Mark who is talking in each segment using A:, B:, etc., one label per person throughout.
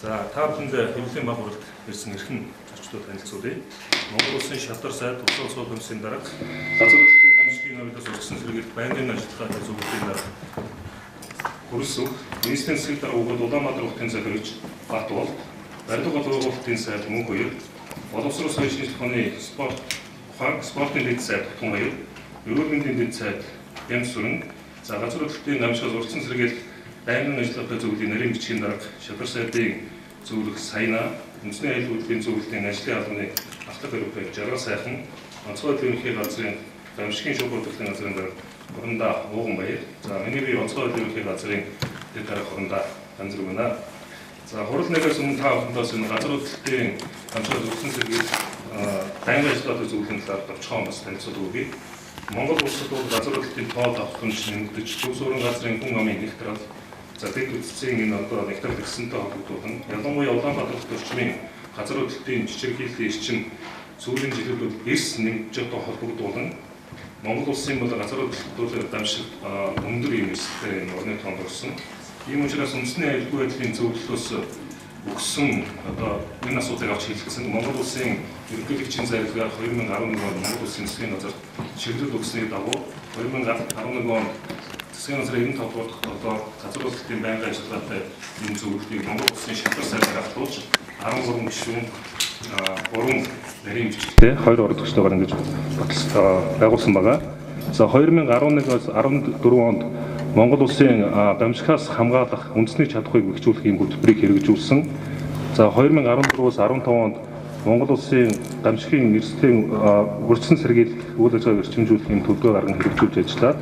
A: За та бүхэнд хэвлэлийн баг уралд ирсэн эрхэм зочдод танилцуулъя. Монгол Улсын шалтар сайд Улсын цол комиссийн дарга газар хөдлөлийн комиссийн навигаас урьдчилан сэргийлэх байнгын ажиллагааны зөвлөлийн дарга Хүрэлцэг, министрийн засгийн дарга өгөөд Улаанбаатар хотын захирагч Бат бол барилга боловсролын сайд Мөн хоёр, боловсрол соёлын шинжилгээ ухааны спортын дэд сайд Тутган хоёр, эрүүл мэндийн дэд сайд Ямсүрэн, за газар хөдлөлийн намжаас урьдчилан сэргийлэх байнгын ажиллагааны зөвлөлийн нарийн бичгийн дарга шалгар сайдын зөвлөх Саяна, үндэсний аюулгүй хөдөлгөөний зөвлөлийн ажлын албаны ахлах группийн Жаргал сайхан, онцгой ерөнхий газрын гамшигын шугам хөдөлгөөний газрын дарга Хурандаа Ууган баяр. За миний бие онцгой ерөнхий газрын дэд дарга Хурандаа Ганзраг байна. За хурал нэгээс өмнө та бүхэндээс энэ газар хөдлөлийн гамшигын зөвлөсөн сэргийлэх байнгын ажиллагааны зөвлөлийн талаар товчхон бас танилцуулга өгье. Монгол улсад бол газар хөдлөлийн тоо давтамж нэмэгдэж, төв суурин газрын хүн амын нэгтрал за дэд үтцийн энэ одоо нэгтрал гэсэнтэй холбогдуулан ялангуяа Улаанбаатар хот орчмын газар хөдлөлийн жижигхийллийн эрчим сүүлийн жилүүд эрс нэмж одоо холбогдуулан Монгол улсын бол газар хөдлөлтөөр дамжих өндөр юм эстэй энэ орны тоонд орсон. Ийм учраас үндэсний аюулгүй байдлын зөвлөлөөс өгсөн одоо энэ асуудлыг авч хэлсэн Монгол улсын ерөнхийлөгчийн зарилгаар 2011 онд Монгол улсын засгийн газар шийдвэр өгсөний дагуу 2011 онд засгийн газрын 95 дугаар тогтоолоор газар хөдлөлийн байнгын ажиллагаатай энэ зөвлөлийг Монгол улсын шалтар сайдаар автуулж 13 гишүүн 3 нарийн бичгтээ 2 ордогчтойгоор ингэж байгуулсан байгаа. За 2011-аас 14 онд Монгол улсын гамшигаас хамгаалах үндэсний чадхыг бэхжүүлэх юм хөтөлбөрийг хэрэгжүүлсэн. За 2014-өөс 15 онд Монгол улсын гамшигын эрсдлийн урьдчилан сэргийлэх үйл ажиллагааг эрчимжүүлэх юм төлөвлөгөө гарган хэрэгжүүлж ажиллаад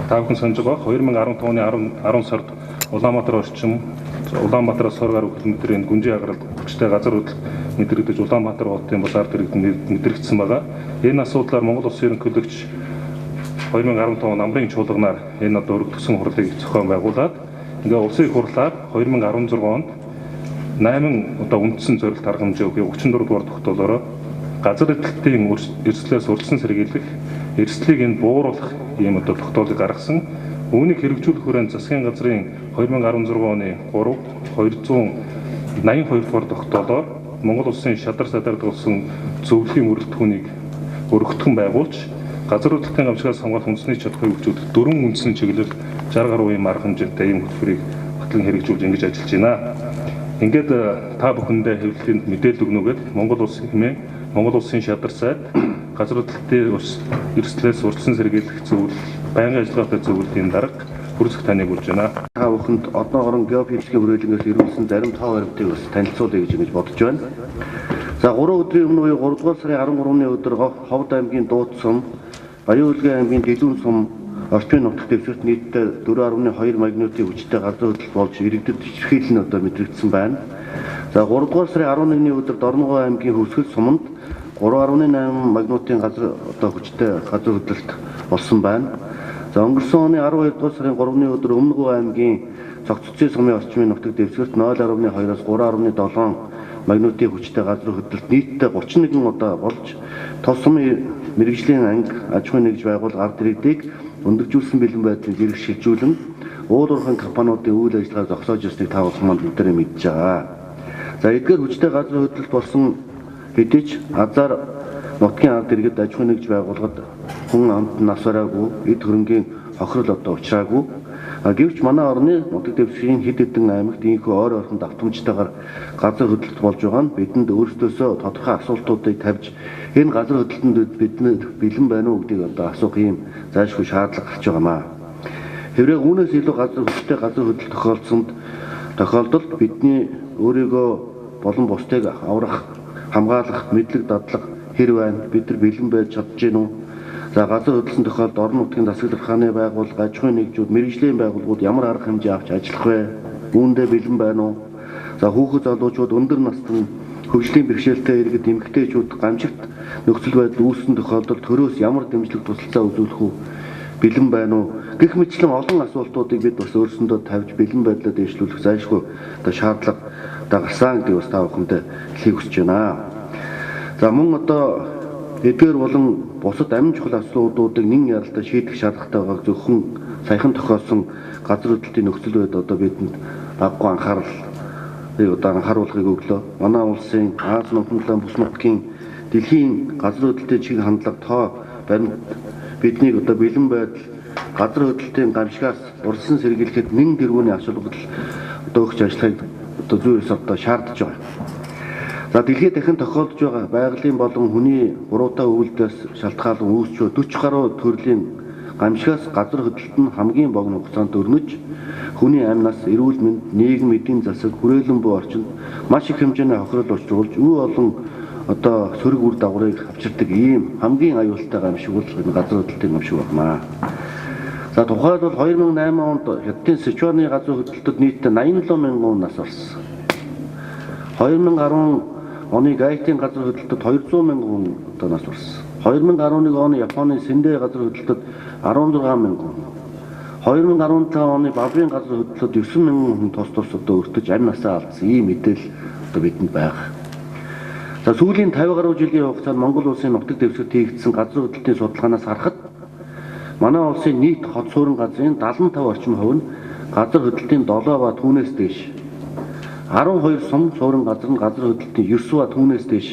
A: та бүхэн санаж байгаа 2015 оны 10 сард Улаанбаатар орчим Улаанбаатараас сор гаруй километрийн гүнжин агаралд хүчтэй газар хөдлөлт мэдрэгдэж Улаанбаатар хотын базар дэргэд мэдрэгдсэн байгаа. Энэ асуудлаар Монгол улсын ерөнхийлөгч 2015 он амрын чуулганаар энэ одоо өргөдсөн хурлыг зохион байгуулад ингээ улсын их хурлаар 2016 онд 8 одоо үндсэн зорилт арга хэмжээ өгье 34 дугаар тогтоолоор газар хөдлөлтийн эрсдлээс урьдчилан сэргийлэх эрсдлийг энэ бууруулах ийм одоо тогтоолыг гаргасан. Үүнийг хэрэгжүүлэх хүрээнд засгийн газрын 2016 оны 282 дугаар тогтоолоор Монгол улсын шалдар сайдаар дуулсан зөвлөлийн бүрэлдэхүүнийг өргөтгөн байгуулж газар хөдлөлтийн гамшигаас хамгаалах үндэсний чадхыг хөгжүүлэх 4 үндэсний чиглэл 60 гаруй ийм арга хэмжээтэй ийм хөтөлбөрийг батлан хэрэгжүүлж ингэж ажиллаж байна. Ингээд та бүхэндээ хэвлэлийн мэдээлэл өгнөгээд Монгол улсын хэмээн Монгол улсын шалдар сайд газар хөдлөлтийн эрсдлээс урьдчилан сэргийлэх зөвлөл байнгын ажиллагаатай зөвлөлийн дарга Хүрэлцэг таныг урьж байна.
B: Та бүхэнд одноогоор геофизикийн хүрээлэнгээс ирүүлсэн зарим тоо баримтыг бас танилцуулъя гэж бодож байна. За 3 өдрийн өмнө буюу 3 дугаар сарын 13-ны өдөр Ховд аймгийн Дууд сум, Баян-Улгийн аймгийн Дэлгүүн сум орчмын нутагт дэвсгэрт нийтдээ 4.2 магнитудын хүчтэй газар хөдлөлт болж иргэдэд жижигхийлэл нь одоо мэдрэгдсэн байна. За 3 дугаар сарын 11-ний өдөр Дорногов аймгийн Хөвсгөл суманд 3.8 магнитудын газар хүчтэй газар хөдлөлт болсон байна. За өнгөрсөн оны 12 дугаар сарын 3-ны өдөр Өмнөгов аймгийн Цогццын сумын орчмын нутагт дэвсгэрт 0.2-аас 3.7 магнитудын хүчтэй газар хөдлөлт нийтдээ 31 удаа болж тос сумын мэрэгжлийн анги аж ахуйн нэгж байгууллага ард иргэдийг өндөржүүлсэн бэлэн байдлыг зэрэг шилжүүлэн уул уурхайн компаниудын үйл ажиллагаа зогсоож ирснийг та бүхэн манд бүгдээрээ мэдж байгаа. За эдгээр хүчтэй газар хөдлөлт болсон хэдий ч азар нутгийн ард иргэд аж ахуйн нэгж байгууллагад хүн амт нас бараагүй эд хөрөнгийн хохирол одоо учраагүй. Гэвч манай орны нутаг дэвсгэрийн хэд хэдэн аймагт ийхүү ойр орхон давтамжтайгаар газар хөдлөлт болж байгаа нь бидэнд өөрсдөөсөө тодорхой асуултуудыг тавьж энэ газар хөдлөлтөнд биднэр бэлэн байна уу гэдгийг одоо асуух юм зайлшгүй шаардлага гарч байгаамаа. Хэврээ үүнээс илүү хүчтэй газар хөдлөлт тохиолдолд бидний өөрийгөө болон бусдыг аврах, хамгаалах, мэдлэг дадлах хэр байна? Бид нар бэлэн байж чадж гин үү? За газар хөдлөлтөнд тохиолдолд орон нутгийн засаг захааны байгууллага, аж ахуйн нэгжүүд, мэрэгжлийн байгууллагууд ямар арга хэмжээ авч ажиллах вэ? Үүндээ бэлэн байна уу? За хүүхэд залуучууд өндөр насны хөгжлийн бэрхшээлтэй иргэд эмэгтэйчүүд гамшигт нөхцөл байдал үүссэн тохиолдолд төрөөс ямар дэмжлэг тусалцаа үзүүлэх үү? Бэлэн байна уу? Гэх мэтлэн олон асуултуудыг бид бас өөрсөндөө тавьж бэлэн байдлаа дэвшлүүлэх зайлшгүй одоо шаардлага гарсан гэдгийг бас та бүхэндээ хэлхийг хүсэж байна. За мөн одоо эдгээр болон бусад амин чухал асуудлуудыг нэн яралтай шийдэх шаардлагатай байгааг зөвхөн саяхан тохиолсон газар хөдлөлтийн нөхцөл байдал одоо бидэнд баггүй анхаарал одоо анхааруулгыг өглөө. Манай улсын Аз нутгийн бүс нутгийн дэлхийн газар хөдлөлтөд чиг хандлага тоо баримт биднийг одоо бэлэн байдал газар хөдлөлтийн гамшигаас урьдчилан сэргийлэхэд нэн тэргүүний ашиглал одоо өгч ажиллахыг одоо зүйс одоо шаардж байгаа. За дэлхийд дахин тохиолдож байгаа байгалийн болон хүний гурвтаа өвөлдөөс шалтгаалan үүсч буй 40 гаруй төрлийн гамшигаас газар хөдлөлт нь хамгийн богино хугацаанд өрнөж хүний амнаас эрүүл мэнд, нийгэм эдийн засаг, хүрээлэн буй орчинд маш их хэмжээний хохирол учруулж өв олон одоо сөрөг үр дагаврыг авчирдаг ийм хамгийн аюултай гамшиг бол энэ газар хөдлөлтийн гамшиг байна. За тухайлбал 2008 онд Хятадын Сычуаны газар хөдлөлтөд нийтдээ 87 мянган хүн нас орсон. 2010 оны Гайтийн газар хөдлөлтөд 200 мянган хүн одоо нас орсон. 2011 оны Японы Синдэ газар хөдлөлтөд 16 мянган хүн. 2017 оны Бабрын газар хөдлөлтөд 9 мянган хүн тус одоо өртөж амь насаа алдсан ийм мэдээлэл одоо бидэнд байгаа. За сүүлийн 50 гаруй жилийн хугацаанд Монгол улсын нутаг дэвсгэрт хийгдсэн газар хөдлөлтийн судалгаанаас харахад манай улсын нийт хот суурин газрын 75 орчим хувь нь газар хөдлөлтийн 7 ба түүнээс дээш. 12 сум суурин газар нь газар хөдлөлтийн 9 ба түүнээс дээш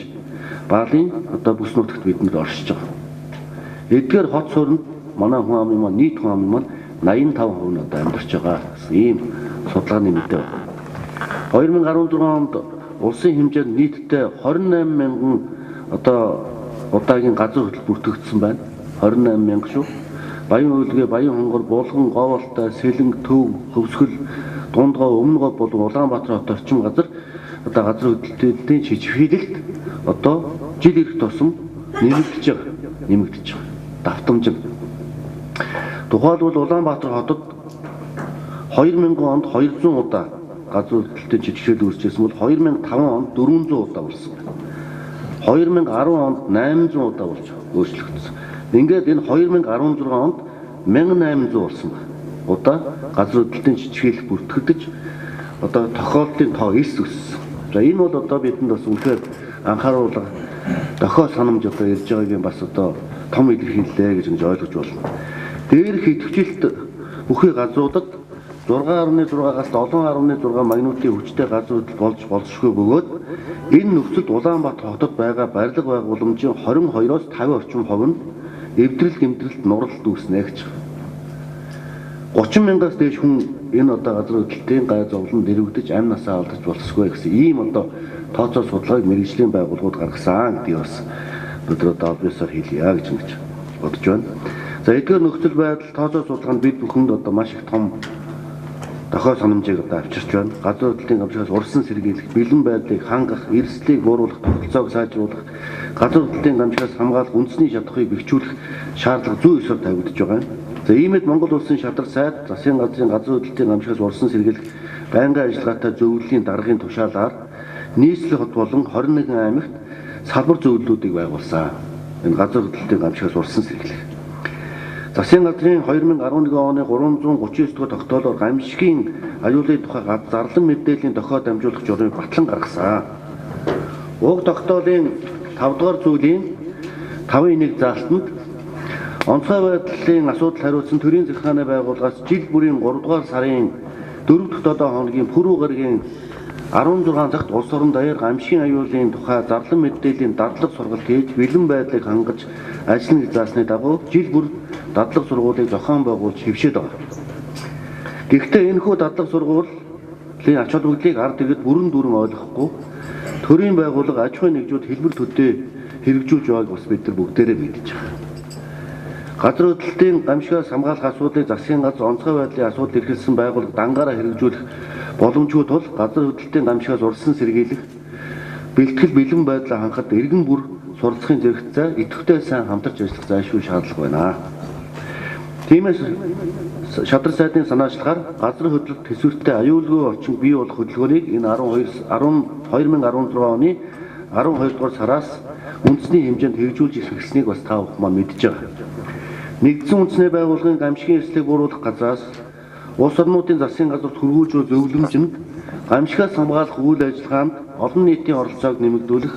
B: баалын одоо бүс нутагт бидэнд оршиж байгаа. Эдгээр хот сууринд манай хүн амын маань нийт хүн амын маань 85% нь одоо амьдарч байгаа. Ийм судалгааны мэдээ байна. 2016 онд улсын хэмжээнд нийтдээ 28 мянган одоо удаагийн газар хөдлөлт бүртгэгдсэн байна. 28 мянга шүү. Баян үйлгээ, Баян хонгор, Булган, Говьолтой, Сэлэнг, Төв, Хөвсгөл, Дундгой, Өмнөгов болон Улаанбаатар хот орчим газар одоо газар хөдлөлтийн чичвэлэлт одоо жил ирэх тусам нэмэгдэж байгаа. Давтамжиг. Тухайлбал Улаанбаатар хотод 2000 онд 200 удаа газар хөдлөлтөд жижигшээл үүсчихсэн бол 2005 онд 400 удаа болсон. 2010 онд 800 удаа болж өөрчлөгдсөн. Ингээд энэ 2016 онд 1800 болсон байна. Удаа газар хөдлөлтөд жижигшээл бүртгэгдэж одоо тохиолдлын тоо эс өссөн. За энэ бол одоо бидэнд бас үнэхээр анхааруулга дохио санамж одоо ирж байгаагийн бас одоо том илэрхийллээ гэж ойлгож байна. Дээрх идэвхжүүлэлт бүхий газруудад 6.6-аас 7.6 магнитудын хүчтэй газар хөдлөлт болж болзошгүй бөгөөд энэ нөхцөлд Улаанбаатар хотод байгаа барилга байгууламжийн 22-оос 50 орчим хувь нь эвдрэл гэмдрэлт нурлалт үүснэ гэж. 30 мянгаас дээш хүн энэ одоо газар хөдлөлтийн гай зовлон дэрвэгдэж амь насаа алдаж болсгүй гэсэн ийм одоо тооцоо судалгааг мэргэжлийн байгууллагууд гаргасан гэдгийг бас өдөр одоо обвесоор хэлье гэж бодож байна. За эдгээр нөхцөл байдал тооцоо судалгаанд бид бүхэнд одоо маш их том дохио санамжийг одоо авчирч байна. Газар хөдлөлтийн гамшигаас урьдчилан сэргийлэх, бэлэн байдлыг хангах, эрсдлийг бууруулах, тогтолцоог сайжруулах, газар хөдлөлтийн гамшигаас хамгаалах үндэсний чадхыг бэхжүүлэх шаардлага зүй ёсоор тавигдж байгаа. За иймээд Монгол улсын шадар сайд засгийн газрын газар хөдлөлтийн гамшигаас урьдчилан сэргийлэх байнгын ажиллагаатай зөвлөлийн даргын тушаалаар нийслэл хот болон 21 аймагт салбар зөвлөлүүдийг байгуулсан. Энэ газар хөдлөлтийн гамшигаас урьдчилан сэргийлэх. Засгийн газрын 2011 оны 339 дугаар тогтоолоор гамшигын аюулын тухай зарлан мэдээллийн дохио дамжуулах журмыг батлан гаргасан. Уг тогтоолын 5 дугаар зүйлийн 5.1 заалтанд онцгой байдлын асуудал хариуцсан төрийн захиргааны байгууллагаас жил бүрийн 3 дугаар сарын 4 дахь 7 хоногийн пүрэв гарагийн 16 цагт улс орон даяар гамшигын аюулын тухай зарлан мэдээллийн дадлаг сургалт хийж бэлэн байдлыг хангаж ажиллана гэж заасны дагуу жил бүр дадлаг сургуулийг зохион байгуулж хэвшээд байгаа. Гэхдээ энэхүү дадлаг сургуулийн ач холбогдлыг ард иргэд бүрэн дүүрэн ойлгохгүй төрийн байгууллага аж ахуйн нэгжүүд хэлбэр төдий хэрэгжүүлж байгааг бас бид нар бүгдээрээ мэдж байгаа. Газар хөдлөлтийн гамшигаас хамгаалах асуудлыг засгийн газар онцгой байдлын асуудал эрхэлсэн байгууллага дангаараа хэрэгжүүлэх боломжгүй тул газар хөдлөлтийн гамшигаас урьдчилан сэргийлэх бэлтгэл бэлэн байдлаа хангахад иргэн бүр суралцахын зэрэгцээ идэвхтэй сайн хамтарч ажиллах зайлшгүй шаардлага байна. Тиймээс шадар сайдын санаачлагаар газар хөдлөлт төсвөртэй аюулгүй орчин бий болох хөдөлгөөнийг энэ 2016 оны 12 дугаар сараас үндэсний хэмжээнд хэрэгжүүлж эхэлсэнийг бас та бүхэн маань мэдж байгаа. Нэгдсэн үндэсний байгууллагын гамшигын эрсдлийг бууруулах газраас улс орнуудын засгийн газар хөрвүүлж буй зөвлөмжөнд гамшигаас хамгаалах үйл ажиллагаанд олон нийтийн оролцоог нэмэгдүүлэх,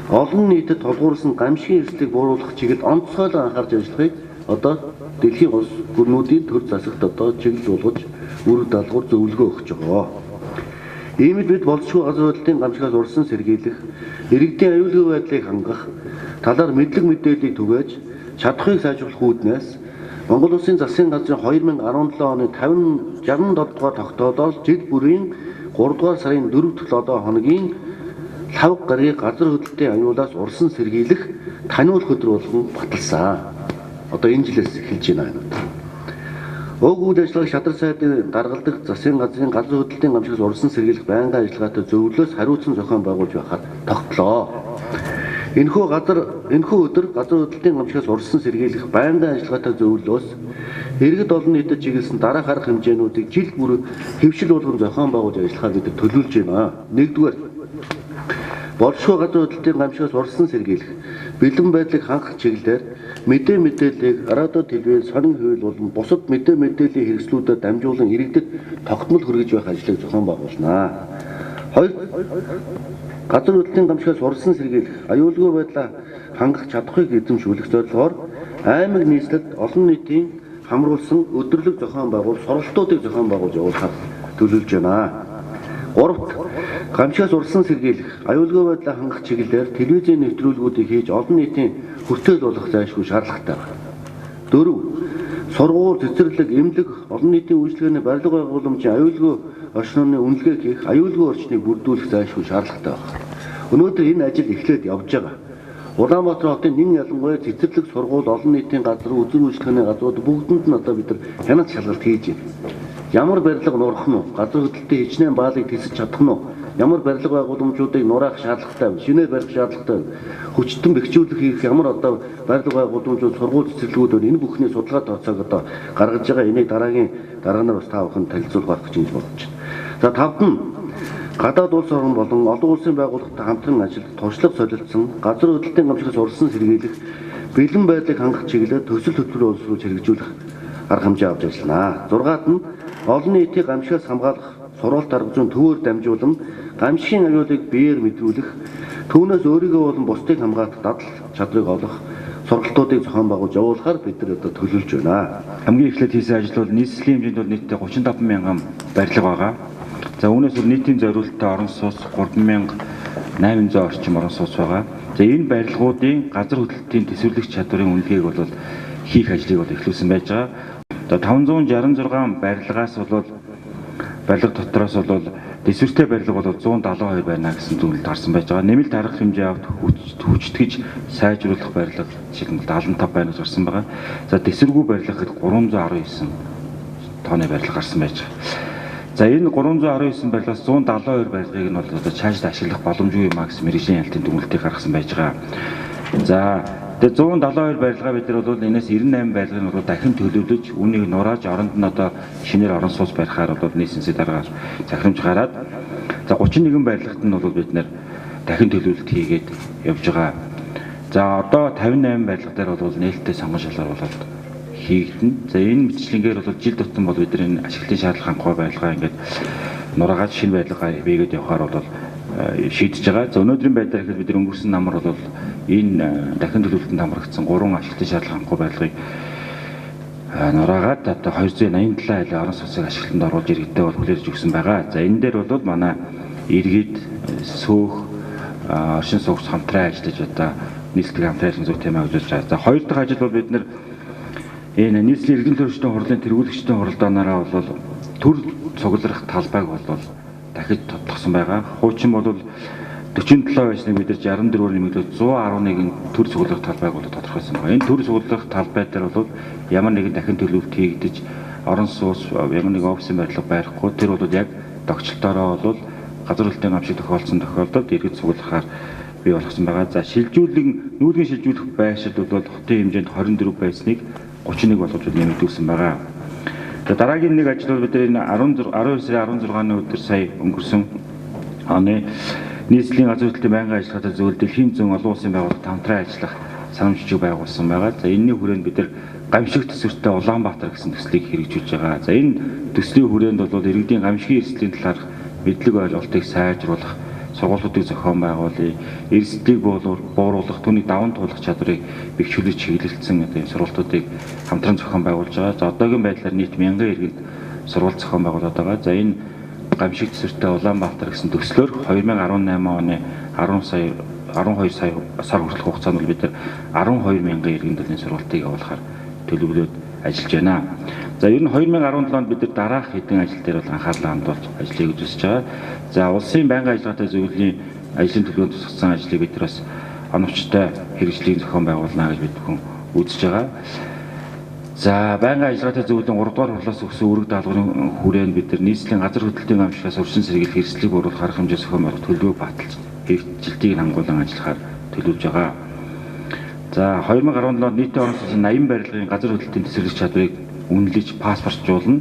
B: олон нийтэд тулгуурсан гамшигын эрсдлийг бууруулах чиглэл онцгойлон анхаарч ажиллахыг одоо дэлхийн улс гүрнүүдийн төр засагт одоо чиглэл болгож үр даалгавар зөвлөгөө өгч байгаа. Иймд бид болзошгүй газар хөдлөлтийн гамшигаас урьдсан сэргийлэх, иргэдийн аюулгүй байдлыг хангах, талаар мэдлэг мэдээллийг түгээж чадахыг сайжруулах үүднээс Монгол Улсын засгийн газрын 2017 оны 67 дугаар тогтоолоор жил бүрийн 3 дугаар сарын 4-7 хоногийн лав гарагийг газар хөдлөлтийн аюулаас урьдсан сэргийлэх таниулах өдөр болгон баталсан. Одоо энэ жилээс эхэлж байна энэ. Уг үйл ажиллагааг шадар сайдын даргалдах засгийн газрын газар хөдлөлтийн гамшигаас урьдсан сэргийлэх байнгын ажиллагаатай зөвлөлөөс хариуцсан зохион байгуулж байхад тогтлоо. Энэхүү өдөр газар хөдлөлтийн гамшигаас урьдсан сэргийлэх байнгын ажиллагаатай зөвлөлөөс иргэд олон нийтэд чиглэсэн дараах арга хэмжээнүүдийг жил бүр хэвшил болгон зохион байгуулж ажиллахаар бид төлөвлөж байна. Нэгдүгээр болзошгүй газар хөдлөлтийн гамшигаас урьдсан сэргийлэх, бэлэн байдлыг хангах чиглэлээр мэдээллийг радио, телевиз, сонин хууль болон бусад мэдээллийн хэрэгслүүдэд дамжуулан иргэдэд тогтмол хүргэж байх ажлыг зохион байгуулнаа. 2. Газар хөдлөлтийн гамшигаас урьдсан сэргийлэх, аюулгүй байдлаа хангах чадахыг эзэмшүүлэх зорилгоор аймаг нийслэлд олон нийтийн хамруулсан өдөрлөг зохион байгуулалт сургалтуудыг зохион байгуулж явуулахад төлөвлөж байна. 3. Гамшигаас урьдсан сэргийлэх, аюулгүй байдлаа хангах чиглэлээр телевизийн нэвтрүүлгүүдийг хийж олон нийтийн хүртээл болох зайлшгүй шаардлагатай байна. 4. Сургууль, цэцэрлэг, эмнэлэг, олон нийтийн үйлчлэгээний барилга байгууламжийн аюулгүй орчнооны үнэлгээ хийх, аюулгүй орчныг бүрдүүлэх зайлшгүй шаардлагатай байна. Өнөөдөр энэ ажил эхлээд явж байгаа. Улаанбаатар хотын нэн ялангуяа цэцэрлэг, сургууль, олон нийтийн газар, үзэл үйлчлэгээний газрууд бүгдэнд нь одоо бид нар хяналт шалгалт хийж байна. Ямар барилга нурах нь, газар хөдлөлтийн хичнээн баалыг тисэж чадах нь, ямар барилга байгууламжуудыг нураах шаардлагатай, шинээр барих шаардлагатай, хүчтэн бэхжүүлэх хийх ямар одоо барилга байгууламжууд, сургууль цэцэрлэгүүд энэ бүхний судалгаа тооцоог одоо гаргаж байгаа. Энийг дараагаар бас та бүхэн танилцуулах гэж бодож байна. За 5 нь гадаад улс орн болон олон улсын байгууллагатай хамтран ажиллах, туршлага солилцсон, газар хөдлөлтийн гамшигаас урьдсан сэргийлэх, бэлэн байдлыг хангах чиглэлээр төсөл хөтөлбөр боловсруулж хэрэгжүүлэх арга хэмжээ авч ажиллана. 6-ад нь олон нийтийн гамшигаас хамгаалах сурвалт арга зүйн төвөөр дамжуулан гамшигын аюулыг биеэр мэдрүүлэх, түүнээс өөрийгөө болон бусдыг хамгаалах дадал чадрыг олох сургалтуудыг зохион байгуулж явуулахаар бид нар одоо төлөвлөж байна.
C: Хамгийн эхлээд хийсэн ажил бол нийслэлийн хэмжээнд бол нийтдээ 35 мянган барилга байгаа. За үүнээс бол нийтийн зориулалттай орон сууц 3800 орчим орон сууц байгаа. За энэ барилгуудын газар хөдлөлтийн төсвөрлөх чадварын үнэлгээг бол хийх ажлыг бол эхлүүлсэн байж байгаа. За 566 барилгаас бол барилга дотроос бол дэсвэртэй барилга бол 172 байна гэсэн зөвлөлд гарсан байж байгаа. Нэмэлт арга хэмжээ авт хүчтгэж сайжруулах барилга жишээлбэл 75 байна гэж гарсан байгаа. За дэсвэргүй барилга гэхэд 319 тооны барилга гарсан байж байгаа. За энэ 319 барилгаас 172 барилгыг нь бол одоо чаашд ашиглах боломжгүй юм а гэсэн мэргэжлийн ялтын дүгнэлтийг гаргасан байж байгаа. За тэгээ 172 барилгаа бид нар бол энэс 98 барилгыг нь дахин төлөвлөж үнийг нурааж оронд нь одоо шинээр орон сууц барихаар бол нийсэнсээ дараагаар захирамж гараад за 31 барилгад нь бол бид нар дахин төлөвлөлт хийгээд явж байгаа. За одоо 58 барилга дээр бол нээлттэй сонгон шалгаруулалт хийгдэнэ. За энэ мэтчилгээр бол жил тутам бол бид нар энэ ашиглалтын шаардлага хангах барилгаа ингээд нураагаад шинэ барилгаа бийгээд явахаар бол шийдэж байгаа. За өнөөдрийн байдлаар ихэд бид нар өнгөрсөн намар бол энэ дахин төлөвлөлтөнд хамрагдсан 3 ашиглалтын шаардлага хангах барилгыг нураагаад одоо 287 айлын орон сууцыг ашиглалтанд оруулж иргэдэд бол хүлээж өгсөн байгаа. За энэ дээр бол манай иргэд сөөх оршин суугч хамтран ажиллаж одоо нийслэлийн хамтран зөв тэмээ үзүүлж байгаа. За хоёр дахь ажил бол бид нар энэ нийслэлийн иргэн төрөлчдийн хурлын тэргүүлэгчдийн хуралдаанаараа бол төр цуглах талбайг бол дахиж тодтогсон байгаа. Хуучин бол 47 байсныг бид 64-ээр нэмэгдээд 111 төр цуглах талбайг бол тодорхойлсон байна. Энэ төр цуглах талбай дээр бол ямар нэгэн дахин төлөвлөлт хийгдэж орон сууц ямар нэгэн офисын барилга барихгүй тэр бол яг догчлолтоороо бол газар хөдлөлтийн гамшиг тохиолдсон тохиолдолд иргэд цуглахаар бий болгосон байгаа. За нүүлгэн шилжүүлэх байршил бол хотын хэмжээнд 24 байсныг 31 болгож нэмэгдүүлсэн байгаа. За дараагийн нэг ажил бол бид энэ 12 сарын 16-ны өдөр сая өнгөрсөн оны нийслэлийн газар хөдлөлтийн байнгын ажиллагаатай зөвлөлд дэлхийн зүүн олон улсын байгууллагад хамтран ажиллах санамж жижиг байгуулсан байгаа. За энэний хүрээнд бид нар гамшиг төсвөртэй Улаанбаатар гэсэн төслийг хэрэгжүүлж байгаа. За энэ төслийн хүрээнд бол иргэдийн гамшигын эрсдлийн талаар мэдлэг ойлголтыг сайжруулах, сургуулиудыг зохион байгуулъя, эрсдлийг бууруулах, түүнийг даван туулах чадварыг бэхжүүлж чиглэлсэн одоо энэ сургуулиудыг хамтран зохион байгуулж байгаа. За одоогийн байдлаар нийт 1000 иргэд сургууль зохион байгуулад байгаа. За энэ гамшиг төсвөртэй Улаанбаатар гэсэн төслөөр 2018 оны 12 сар хүртэлх хугацаанд бол бид нар 12 мянган иргэн төрлийн сургалтыг явуулахаар төлөвлөд ажиллаж байна. За ер нь 2017 онд бид нар дараах хэдэн ажил дээр бол анхаарлаа хандуулж ажиллая гэж үзэж байгаа. За улсын байнгын ажиллагаатай зөвлөлийн ажлын төлөвлөгөөнд тусгасан ажлыг бид нар бас оновчтой хэрэгжлийн зохион байгуулна гэж бид бүхэн үзэж байгаа. За байнгын ажиллагаатай зөвлөлийн 3 дугаар хурлаас өгсөн үүрэг даалгаврын хүрээнд бид нар нийслэлийн газар хөдлөлтийн гамшигаас урьдчилан сэргийлэх хэрэгслийг бууруулах арга хэмжээ зохион байгуулах төлөвлөгөөг баталж хэрэгжилтийг хангуулан ажиллахаар төлөвлөж байгаа. За 2017 онд нийтийн орон сууцны 80 барилгын газар хөдлөлтийн төсвөрлөх чадварыг үнэлж паспортжуулна.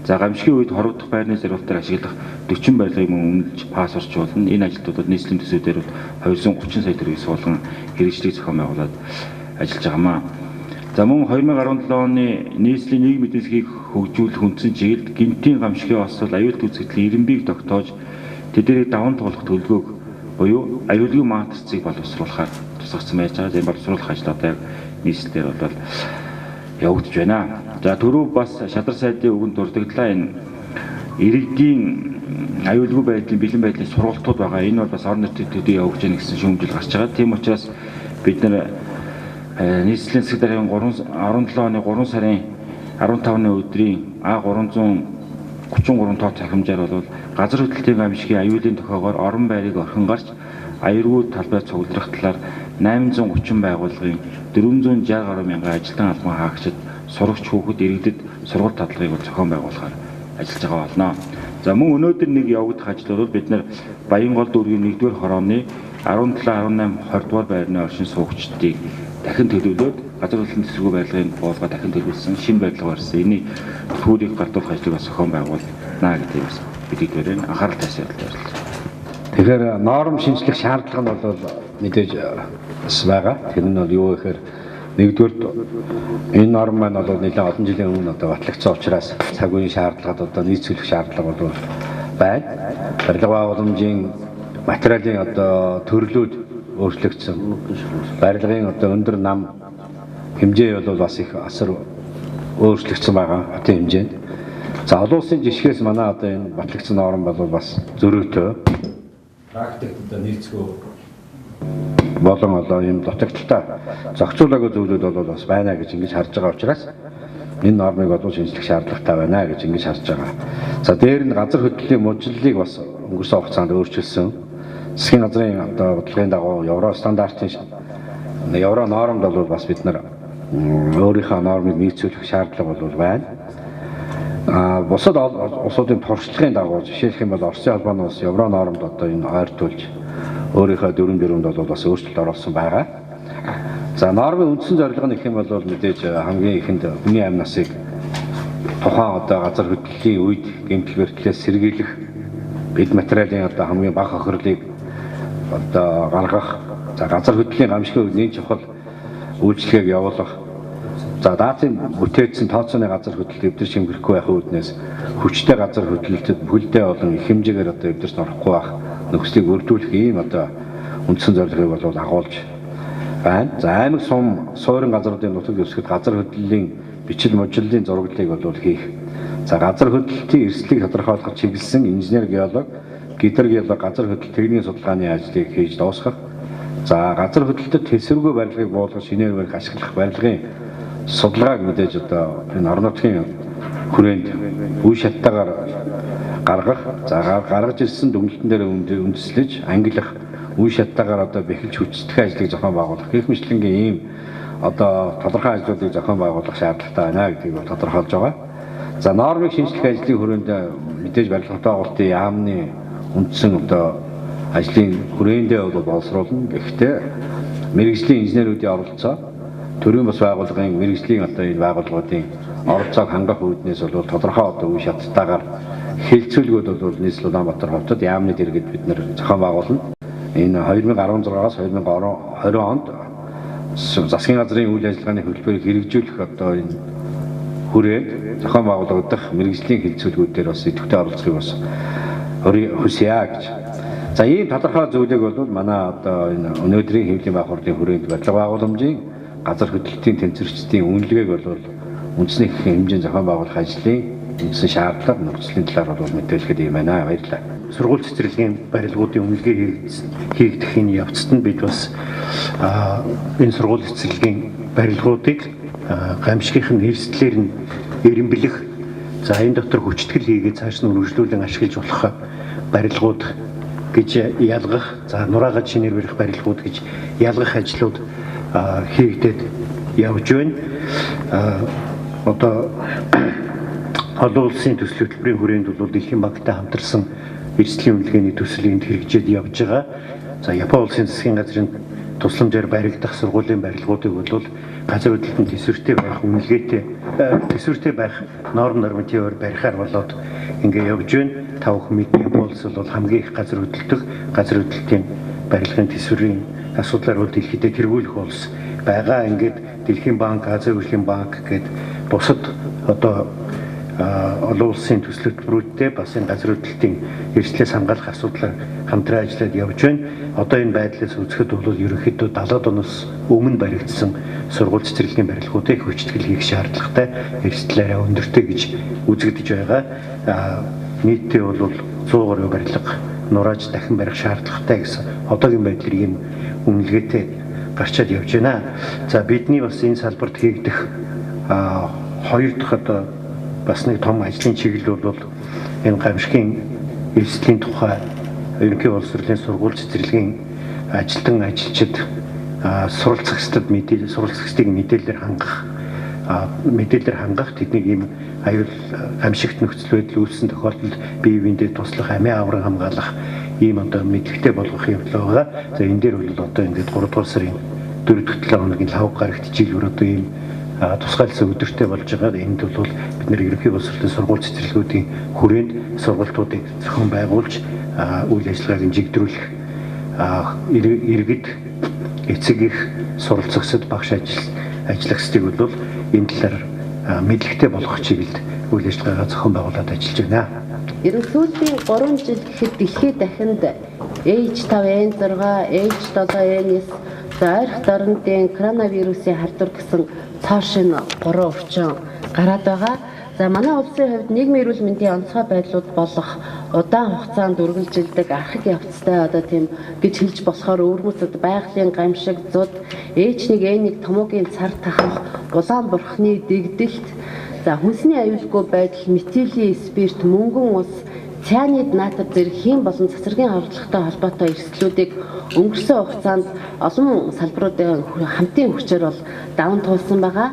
C: За гамшигын үед хорогдох байрны зорилтоор ашиглах 40 барилгыг мөн үнэлж паспортжуулна. Энэ ажилтнуудад нийслэлийн төсвүүдээр 230 сая төгрөгийг суулган хэрэгжлийг зохион байгуулад ажиллаж байгаамаа. За мөн 2017 оны нийслэлийн нийгмийн эдийн засгийг хөгжүүлэх үндсэн чиглэлд гэмтийн гамшигын осол аюулт үзэгдлийн ирэмбийг тогтоож тэднийг даван туулах төлөвлөгөөг буюу аюулгүй матрицыг боловсруулахаар тусгацсан байж байгаа. Энэ боловсруулах ажил одоо яг нийслэлээр бол явагдаж байна. За түрүү бас шадар сайдын үгэнд дурдагдлаа энэ иргэдийн аюулгүй байдлын бэлэн байдлын сургалтууд байгаа. Энэ бол бас орон нутгийн төдий явагдаж байна гэсэн шүүмжил гарч байгаа. Тийм учраас бид нар нийслэлийн засаг даргын 17 оны 3 сарын 15-ны өдрийн А333 тоо цахимжаар бол газар хөдлөлтийн гамшигын аюулын тохиогоор орон байрыг орхин гарч аюулгүй талбай цуглах талаар 830 байгууллагын 460 гаруй мянган ажилтан албан хаагчид сурагч хүүхэд иргэдэд сургалт татлагыг зохион байгуулахаар ажиллаж байгаа болно. За мөн өнөөдөр нэг явагдах ажил бол бид нар Баянгол дүүргийн 1-р хорооны 17-18 20 дугаар байрны оршин суугчдыг дахин төлөвлөөд газар хөдлөлтийн төсвөргүй барилгын боолгоо дахин төлөвлөсөн шинэ барилга барьсан. Эний түүхийг гартуулах ажлыг зохион байгуулнаа гэдэг бас бидгээр анхаарал тавьсан явдал байна.
D: Тэгэхээр норм шинжлэх шаардлага нь бол мэдээж бас байгаа. Тэр нь бол юу гэхээр нэгдүгээр энэ норм маань бол нэлээд олон жилийн өмнө одоо батлагдсан учраас цаг үеийн шаардлагад одоо нийцүүлэх шаардлага бол байна. Барилга байгууламжийн материалын одоо төрлүүд өөрчлөгдсөн. Барилгын одоо өндөр нам хэмжээ бол бас их асар өөрчлөгдсөн байгаа хотын хэмжээнд. За олон улсын жишгээс манай одоо энэ батлагдсан норм бол бас зөрүүтэй. Практикт одоо нийцгүй болон одоо юм дутагдaltaй зохицуулаагүй зүйлүүд бол бас байна гэж ингэж харж байгаа учраас энэ нормыг бол шинжлэх шаардлагатай байна гэж ингэж харж байгаа. За дээр нь газар хөдлөлийн мужиллыг бас өнгөрсөн хугацаанд өөрчилсөн. Засгийн газрын одоо бодлогын дагуу евро стандартын евро нормд бол бас бид нар өөрийнхөө нормыг нийцүүлэх шаардлага бол байна. Бусад улсуудын туршлагын дагуу жишээлх юм бол Оросын албаны улс евро нормд одоо энэ ойртуулж өөрийнхөө дүрм журмд бол бас өөрчлөлт оруулсан байгаа. За нормын үндсэн зорилго нь гэх юм бол мэдээж хамгийн ихэнд хүний амь насыг тухайн одоо газар хөдлөлийн үед гэмтэл бэртлээс сэргийлэх бид материалын одоо хамгийн бага хохирлыг одоо гаргах, за газар хөдлөлийн гамшигын үед нэг чухал үйлчлэгийг явуулах, за даацын бүтээсэн тооцооны газар хөдлөлт эвдэр шимгэрэхгүй байх үүднээс хүчтэй газар хөдлөлтөд бүлдээ болон их хэмжээгээр одоо эвдэрч орохгүй байх нөхцөлийг өргөжүүлэх ийм одоо үндсэн зорилгыг бол агуулж байна. За аймаг сум суурин газруудын нутаг дэвсгэр газар хөдлөлийн бичил мужиллын зураглалыг бол хийх. За газар хөдлөлтийн эрсдлийг тодорхойлоход чиглэсэн инженер геолог, гидр геолог газар хөдлөлт техникийн судалгааны ажлыг хийж дуусгах. За газар хөдлөлтөд тэсвэргүй барилгыг буулгах, шинээр барих, ашиглах барилгын судалгааг мэдээж одоо энэ орон нутгийн хүрээнд үе шаттайгаар гаргах, за гаргаж ирсэн дүгнэлтэн дээр үндэслэж ангилах, үе шаттайгаар одоо бэхэлж хүчтэй ажлыг зохион байгуулах гэх мэтлэнгийн ийм одоо тодорхой ажлуудыг зохион байгуулах шаардлагатай байна гэдгийг бол тодорхойлж байгаа. За нормыг шинжлэх ажлын хүрээнд мэдээж барилгын байгуулалтын яамны үндсэн одоо ажлын хүрээндээ бол боловсруулна. Гэхдээ мэргэжлийн инженеруудын оролцоо, төрийн бас байгууллагын мэргэжлийн одоо энэ байгууллагуудын оролцоог хангах үүднээс бол тодорхой одоо үе шаттайгаар хэлцүүлгүүд бол нийслэл Улаанбаатар хотод яамны дэргэд бид нэр зохион байгуулна. Энэ 2016-аас 2020 онд засгийн газрын үйл ажиллагааны хөтөлбөрийг хэрэгжүүлэх одоо энэ хүрээнд зохион байгуулагдах мэргэжлийн хэлцүүлгүүдээр бас идэвхтэй оролцохыг бас хүсье гэж. За ийм тодорхой зүйлийг бол манай одоо энэ өнөөдрийн хэвлэлийн байх хурлын хүрээнд барилга байгууламжийн газар хөдлөлтийн тэнцвэрчдийн үнэлгээг бол үндэсний хэмжээнд зохион байгуулах ажлын гэсэн шаардлага нөхцөлийн талаар бол мэдээлэхэд юм байна. Баярлалаа. Сургууль цэцэрлэгийн барилгуудын үнэлгээ хийгдэх энэ явцад нь бид бас энэ сургууль цэцэрлэгийн барилгуудыг гамшигын эрсдлээр нь эренблэх, за энэ дотор хүчтгэл хийгээд цааш нь үргэлжлүүлэн ашиглаж болох барилгууд гэж ялгах, за нураагаад шинээр барих барилгууд гэж ялгах ажлууд хийгдээд явж байна. Одоо олон улсын төсөл хөтөлбөрийн хүрээнд бол Дэлхийн банктай хамтарсан эрсдлийн үнэлгээний төслийг хэрэгжээд явж байгаа. За Япон улсын засгийн газрын тусламжаар баригдах сургуулийн барилгуудыг бол газар хөдлөлтөнд төсвөртэй байх үнэлгээтэй төсвөртэй байх нормативээр барихаар болоод ингээ явж байна. Та бүхэн мэднэ, Япон улс бол хамгийн их газар хөдлөлтийн барилгын төсвөрийн асуудлаар бол дэлхийдээ тэргүүлэх улс байгаа. Ингээд Дэлхийн банк, Азийн хөгжлийн банк гээд бусад одоо олон улсын төсөл хөтөлбөрүүдтэй бас энэ газар хөдлөлтийн эрсдлээс хамгаалах асуудлаар хамтран ажиллаад явж байна. Одоо энэ байдлаас үзэхэд бол ерөнхийдөө 70 оноос өмнө баригдсан сургууль цэцэрлэгийн барилгуудыг хүчтгэл хийх шаардлагатай, эрсдэл арай өндөртэй гэж үзэгдэж байгаа. Нийтдээ бол 100 гаруй барилга нурааж дахин барих шаардлагатай гэсэн одоогийн байдлыг ийм үнэлгээтэй гарчаад явж байна. За бидний бас энэ салбарт хийгдэх хоёр дахь одоо бас нэг том ажлын чиглэл бол энэ гамшигын эрсдлийн тухай ерөнхий боловсролын сургууль цэцэрлэгийн ажилчид суралцагчдад суралцагчдыг мэдээлэлээр хангах тэднийг ийм аюул гамшигт нөхцөл байдал үүссэн тохиолдолд бие биендээ туслах, амиа авран хамгаалах ийм одоо мэдлэгтэй болгох явдал байгаа. За энэ дээр бол одоо ингээд 3 дугаар сарын 4-7 хоногийн лав гарагт жилээр одоо ийм тусгайлсан өдөртэй болж байгаа. Энд бол бид нэр ерөнхий боловсролын сургууль цэцэрлэгүүдийн хүрээнд сургалтуудыг зохион байгуулж үйл ажиллагааг хэмжигдүүлэх иргэд эцэг их суралцагчид багш ажиллагчдыг бол энэ талаар мэдлэгтэй болгох чиглэлд үйл ажиллагаагаа зохион байгуулад ажиллаж байна.
E: Ерөн сүүлийн 3 жил гэхэд дэлхийд дахинд H5N6, H7N9 ойрхон орнуудын коронавирусын халдвар гэсэн цоо шин 3 өвчин гараад байгаа. За манай улсын хувьд нийгмийн эрүүл мэндийн онцгой байдлууд болох удаан хугацаанд үргэлжилдэг архаг явцтай одоо тийм гэж хэлж болохоор өвөрмөцөд байгалийн гамшиг, зуд, H1N1 томоогийн цар тахал, улаан бурхны дэгдэлт, за хүнсний аюулгүй байдал, метилийн спирт, мөнгөн ус, цианид натрид зэрэг хийм болон цацрагын харгалзахтай холбоотой эрсдлүүдийг өнгөрсөн хугацаанд олон салбаруудын хамтын хүчээр бол даван туулсан байгаа.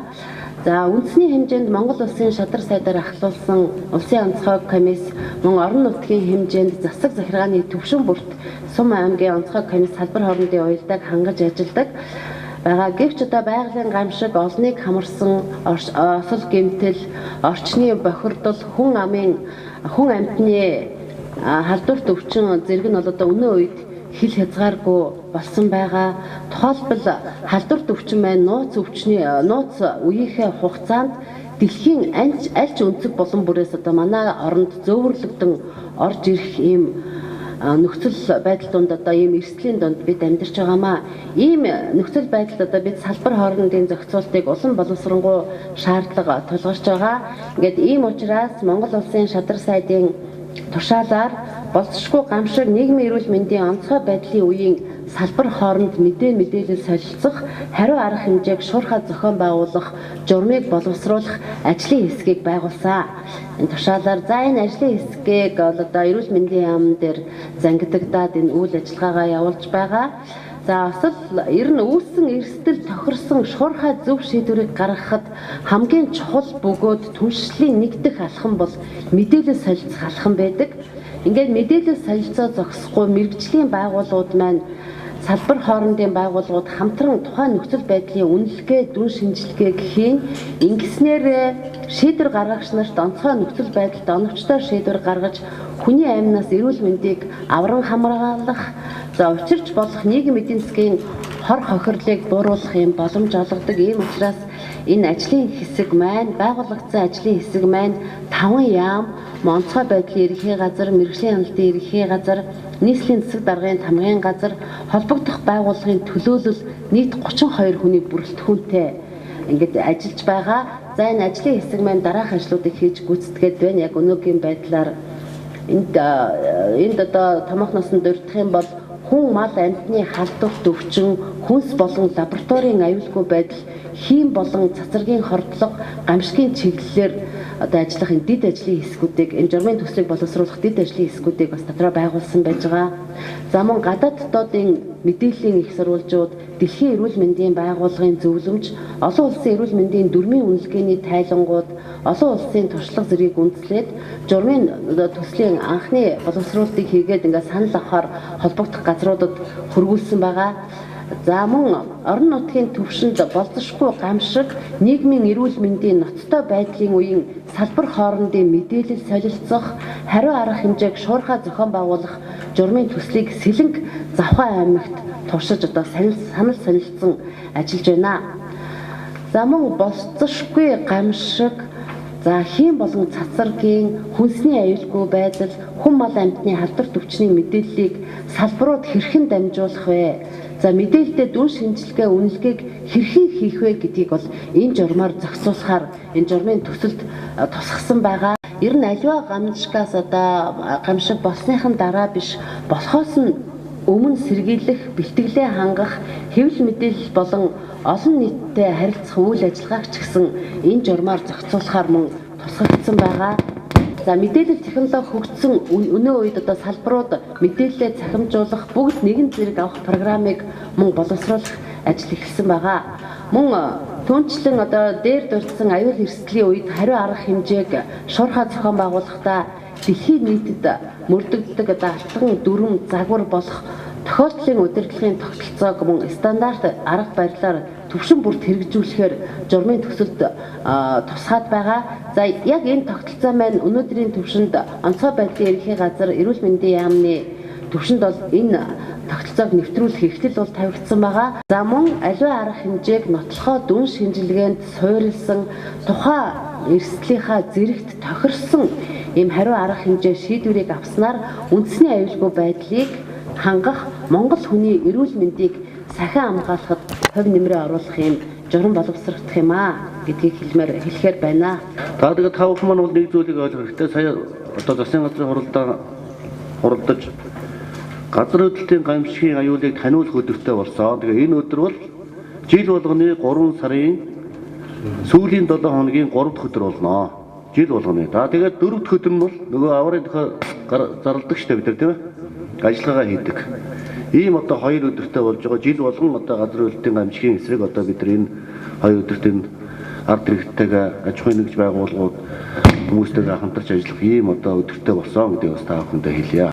E: За үндэсний хэмжээнд Монгол улсын шадар сайдаар ахлуулсан улсын онцгой комисс мөн орон нутгийн хэмжээнд засаг захиргааны төвшин бүрт Сум аймгийн онцгой комисс салбар хоорондын уялдааг хангаж ажилладаг байгаа. Гэвч одоо байгалийн гамшиг, олныг хамарсан осол гэмтэл, орчны бохирдол, хүн амьтны халдварт өвчин зэрэг нь бол одоо өнөө үед хил хязгааргүй болсон байгаа. Тухайлбал халдварт өвчин маань нууц үеийнхээ хугацаанд дэлхийн аль ч өнцөг болон бүрээс одоо манай оронд зөөвөрлөгдөн орж ирэх ийм нөхцөл байдал донд одоо ийм эрсдлийн донд бид амьдарч байгаамаа. Ийм нөхцөл байдалд одоо бид салбар хоорондын зохицуултыг улам боловсронгуй шаардлага тулгарч байгаа. Ингээд ийм учраас Монгол улсын шадар сайдын тушаалаар болцшгүй гамшиг нийгмийн эрүүл мэндийн онцгой байдлын үеийн салбар хооронд мэдээлэл солилцох, хариу арга хэмжээг шуурхай зохион байгуулах, журмыг боловсруулах ажлын хэсгийг байгуулсан. Энэ тушаалаар за энэ ажлын хэсгийг одоо эрүүл мэндийн яам дээр зангидагдаад энэ үйл ажиллагаагаа явуулж байгаа. За осол ер нь үүссэн эрсдэл тохирсон шуурхай зөв шийдвэрийг гаргахад хамгийн чухал бөгөөд түншлэлийн нэг дэх алхам бол мэдээлэл солилцох алхам байдаг. Ингээд мэдээлэл солилцоо зогсохгүй мэргэжлийн байгууллагууд маань салбар хоорондын байгууллагууд хамтран тухайн нөхцөл байдлын үнэлгээ, дүн шинжилгээг хийн. Ингэснээр шийдвэр гаргагч нарт онцгой нөхцөл байдалд оновчтой шийдвэр гаргаж хүний амнаас эрүүл мэндийг авран хамгаалах, за учирч болох нийгэм эдийн засгийн хор хохирлыг бууруулах юм боломж олгодог. Ийм учраас энэ ажлын хэсэг маань, байгуулагдсан ажлын хэсэг маань 5 яам, онцгой байдлын ерхий газар, мэргэжлийн хяналтын ерхий газар, нийслэлийн засаг даргын тамгын газар, холбогдох байгууллагын төлөөлөл нийт 32 хүний бүрэлдэхүүнтэй ингээд ажиллаж байгаа. За энэ ажлын хэсэг маань дараах ажлуудыг хийж гүйцэтгээд байна. Яг өнөөгийн байдлаар энд одоо томоохноос нь дурдах юм бол хүн мал амьтны халдварт өвчин, хүнс болон лабораторийн аюулгүй байдал, хийм болон цацрагийн хордлого, гамшигын чиглэлээр одоо ажиллах энэ дэд ажлын хэсгүүдийг, энэ журмын төслийг боловсруулах дэд ажлын хэсгүүдийг бас дотроо байгуулсан байж байгаа. За мөн гадаад дотоодын мэдээллийн их сурвалжууд, Дэлхийн эрүүл мэндийн байгууллагын зөвлөмж, олон улсын эрүүл мэндийн дүрмийн үнэлгээний тайлангууд, олон улсын туршлага зэргийг үндэслээд журмын төслийн анхны боловсруулалтыг хийгээд ингээд санал авахаар холбогдох газруудад хөрвүүлсэн байгаа. За мөн орон нутгийн төвшөнд болзошгүй гамшиг, нийгмийн эрүүл мэндийн ноцтой байдлын үеийн салбар хоорондын мэдээлэл солилцох, хариу арга хэмжээг шуурхай зохион байгуулах журмын төслийг Сэлэнг Завхай аймагт туршиж одоо санал солилцсон ажиллаж байна. За мөн болзошгүй гамшиг, за хийм болон цацрагийн, хүнсний аюулгүй байдал, хүн мал амьтны халдварт өвчний мэдээллийг салбарууд хэрхэн дамжуулах вэ? За мэдээлэлдээ дүн шинжилгээ үнэлгээг хэрхэн хийх вэ гэдгийг бол энэ журмаар зохицуулахаар энэ журмын төсөлд тусгасан байгаа. Ер нь аливаа гамшигаас одоо гамшиг болсныхан дараа биш, болохоос нь өмнө сэргийлэх, бэлтгэлээ хангах, хэвлэл мэдээлэл болон олон нийттэй харилцах үйл ажиллагааг ч гэсэн энэ журмаар зохицуулахаар мөн тусгагдсан байгаа. За мэдээлэл технологи хөгжсөн өнөө үед одоо салбарууд мэдээлэлээ цахимжуулах, бүгд нэгэн зэрэг авах программыг мөн боловсруулах ажил эхэлсэн байгаа. Мөн түүнчлэн одоо дээр дурдсан аюул эрсдлийн үед хариу арга хэмжээг шуурхай зохион байгуулахдаа дэлхийн нийтэд мөрдөгддөг одоо алтан дүрм загвар болох тохиолдлын удирдлагын тогтолцоог мөн стандарт арга барилаар төвшин бүрт хэрэгжүүлэхээр журмын төсөлд тусгаад байгаа. За яг энэ тогтолцоо маань өнөөдрийн төвшөнд онцгой байдлын ерөнхий газар эрүүл мэндийн яамны төвшөнд бол энэ тогтолцоог нэвтрүүлэх эхлэл бол тавигдсан байгаа. За мөн аливаа арга хэмжээг нотлохоо дүн шинжилгээнд суурилсан, тухайн эрсдлийнхаа зэрэгт тохирсон ийм хариу арга хэмжээ шийдвэрийг авснаар үндэсний аюулгүй байдлыг хангах, Монгол хүний эрүүл мэндийг сахин хамгаалахад хувь нэмрээ оруулах юм журам боловсрогдох юм гэдгийг хэлэхээр байна.
B: За тэгээд та бүхэн маань бол нэг зүйлийг ойлгох хэрэгтэй. Сая одоо засгийн газрын хуралдаж газар хөдлөлтийн гамшигын аюулыг таниулах өдөртэй болсон. Тэгээ энэ өдөр бол жил болгоны 3 сарын сүүлийн 7 хоногийн 3 дахь өдөр болно. Жил болгоны. За тэгээд 4 дахь өдөр нь бол нөгөө аврын тухай зарладаг штэ бид нар тийм ээ. Ажиллагаа хийдэг. Ийм одоо 2 өдөртэй болж байгаа. Жил болгон одоо газар хөдлөлтийн гамшигын эсрэг одоо бид нар энэ 2 өдөрт энэ ард иргэдтэйгээ аж ахуйн нэгж байгууллагууд хүмүүстэйгээ хамтарч ажиллах ийм одоо өдөртэй болсон гэдгийг бас та бүхэндээ хэлье.